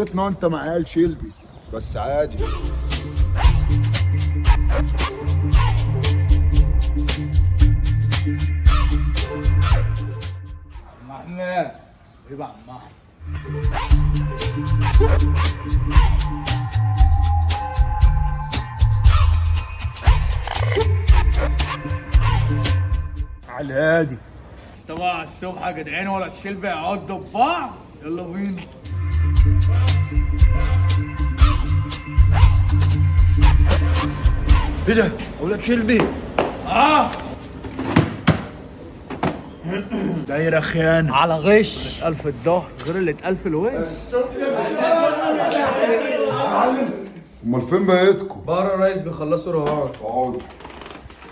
بغيتنا انت مع عيال شلبي بس عادي. عم احمد حبيب عم احمد. على الهادي. استوى على الصبح يا جدعان ولا تشيل يقعدوا ببعض. يلا بينا. ايه ده؟ اولاد شلبي دايره خيانه على غش اتقال في الظهر غير اللي اتقال في الوش. امال فين بقيتكم؟ بره الريس بيخلصوا رهان. اقعدوا.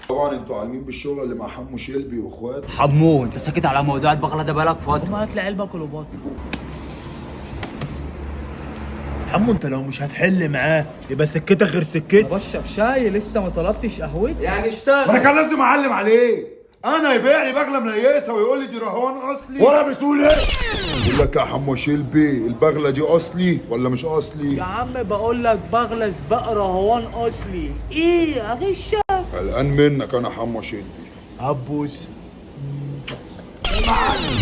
طبعا انتوا عالمين بالشغل اللي مع حمو شلبي واخواته. حمو انت ساكت على موضوع البغله ده بقالك فتره. ما هتلاقي علبه كليوباترا. حمو انت لو مش هتحل معاه يبقى سكتك غير سكتي. بشرب شاي لسه ما طلبتش قهوتي. يعني اشتغل. انا كان لازم اعلم عليه. انا يبيع لي بغله منيسه ويقول لي دي رهوان اصلي. وانا بتقول ايه؟ بقول لك يا حمو شلبي البغله دي اصلي ولا مش اصلي؟ يا عم بقول لك بغله سباق رهوان اصلي. ايه اغشك؟ قلقان منك انا حمو شلبي. عبوس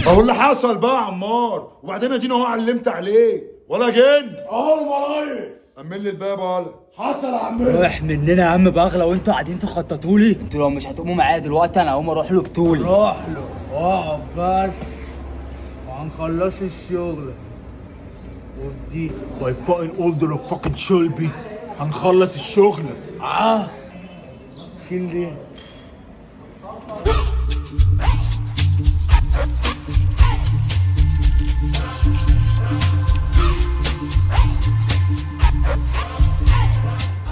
اهو اللي حصل بقى يا عمار. وبعدين ادينا اهو علمت عليه ولا جن. اهو المرايس. امن لي الباب ولا حصل يا عم. رايح مننا يا عم بغله وانتوا قاعدين تخططوا لي. انتوا لو مش هتقوموا معايا دلوقتي انا هقوم اروح له بطولي. روح له واقعد بس وهنخلص الشغل ودي. باي فاين اولدر اوف فاكن شلبي هنخلص الشغل. شيل دي.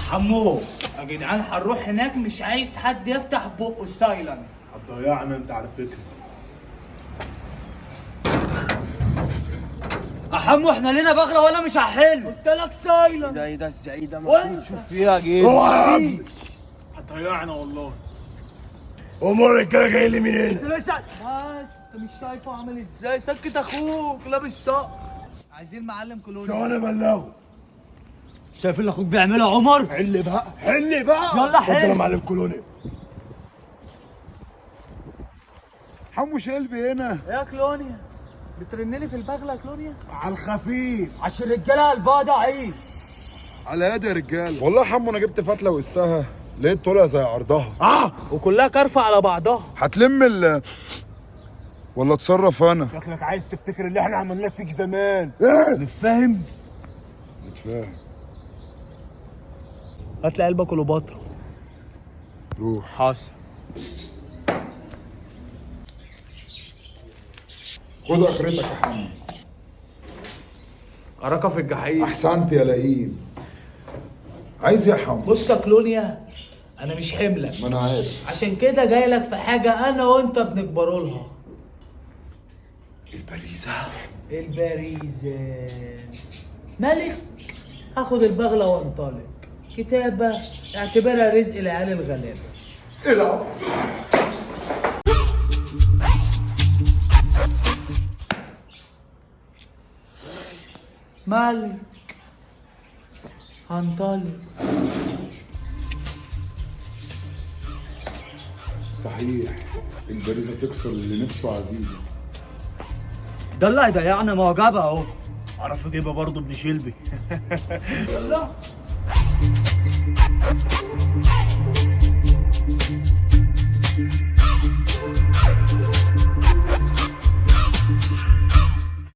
حمو يا جدعان هنروح هناك مش عايز حد يفتح بقه سايلنت. هتضيعنا انت على فكره. حمو احنا لينا بغله وانا مش هحل. قلت لك سايلنت. ده ايه ده الزعيق ده المفروض تشوف فيها جيب. هتضيعنا والله. امال الرجاله جاي لي منين؟ بس انت مش شايفه عامل ازاي؟ سكت اخوك لابس صقر. عايزين معلم كلوني. شو انا بلغه. شايف اللي اخوك بيعمله يا عمر؟ حل بقى حل بقى. يلا حل. اتفضل يا معلم كولوني. حمو شلبي هنا. يا كلونيا بترنلي في البغله يا كلونيا. على الخفيف. عشان الرجاله قلبها ضعيف. على يد يا رجاله. والله يا حمو انا جبت فتله وقستها لقيت طولها زي عرضها. وكلها كارفه على بعضها. هتلم ولا اتصرف انا؟ شكلك عايز تفتكر اللي احنا عملناه فيك زمان. مش فاهم؟ مش فاهم. هات لي علبه كليوباترا. روح. حاصل. خد اخرتك يا حمو. أراك في الجحيم. احسنت يا لئيم. عايز يا حمو؟ بص يا كلونيا انا مش حملك. ما انا عارف. عشان كده جاي لك في حاجه انا وانت بنكبروا لها. البريزه. البريزه. ملك. هاخد البغله وانطلق. كتابه اعتبرها رزق العيال الغلابه. العب. ملك. هنطلق. صحيح البريزه تكسر اللي نفسه عزيزه. ده اللي هيضيعنا ما هو جابها اهو. عرف يجيبها برضه ابن شلبي. يلا